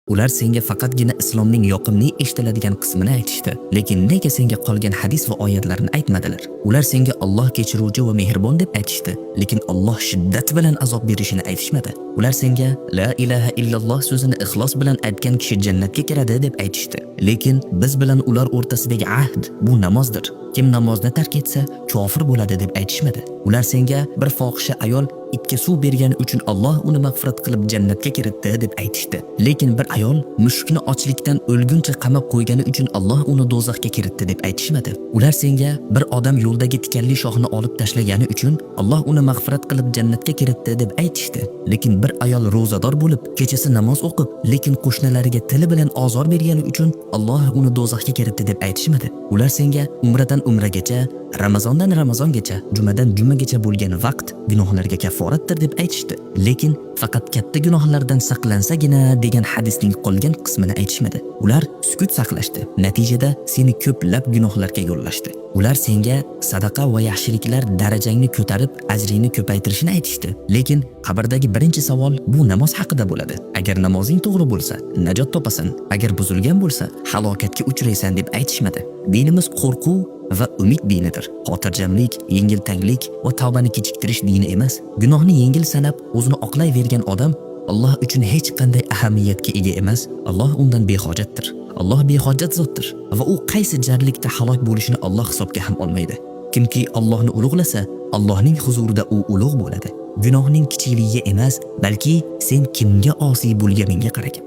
Ular senga faqatgina islomning yoqimli eshitiladigan qismini aytishdi, lekin nega senga qolgan hadis va oyatlarni aytmadilar? Ular senga Alloh kechiruvchi va mehribon deb aytishdi, lekin Alloh shiddat bilan azob berishini aytishmadi. Ular senga la ilaha illalloh so'zini ixlos bilan aytgan kishi jannatga kiradi deb aytishdi, lekin biz bilan ular o'rtasidagi ahd bu namozdir. Kim namozni tark etsa, kofir bo'ladi deb aytishmadi. Ular senga bir fohisha ayol itga suv bergani uchun Alloh uni mag'firat qilib jannatga kiritdi deb aytishdi. Lekin bir ayol mushukni ochlikdan o'lguncha qamab qo'ygani uchun Alloh uni do'zaxga kiritdi deb aytishmadi. Ular senga bir odam yo'ldagi tikanli shoxni olib tashlagani uchun Alloh uni mag'firat qilib jannatga kiritdi deb aytishdi. Lekin bir ayol ro'zador bo'lib, kechasi namoz o'qib, lekin qo'shnilariga tili bilan ozor bergani uchun Alloh uni do'zaxga kiritdi deb aytishmadi. Ular senga umradan umragacha, Ramazondan Ramazongacha, jumadan jumagacha bo'lgan vaqt gunohlarga kafforatdir deb aytishdi. Lekin faqat katta gunohlardan saqlansagina degan hadisning qolgan qismini aytishmadi. Ular sukut saqlashdi. Natijada seni ko'plab gunohlarga yo'llashdi. Ular senga sadaqa va yaxshiliklar darajangni ko'tarib, ajringni ko'paytirishini aytishdi. Lekin qabrdagi birinchi savol bu namoz haqida bo'ladi. Agar namozing to'g'ri bo'lsa, najot topasan. Agar buzilgan bo'lsa, halokatga uchraysan deb aytishmadi. Dinimiz qo'rquv va umid dinidir. Xotirjamlik, yengiltanglik va tavbani kechiktirish dini emas. Gunohni yengil sanab, o'zini oqlayvergan odam Alloh uchun hech qanday ahamiyatga ega emas. Alloh undan behojatdir. Alloh behojat zotdir va u qaysi jarlikda halok bo'lishini Alloh hisobga ham olmaydi. Kimki Allohni ulug'lasa, Allohning huzurida u ulug' bo'ladi. Gunohning kichikligiga emas, balki sen kimga osiy bo'lganingga qaragan.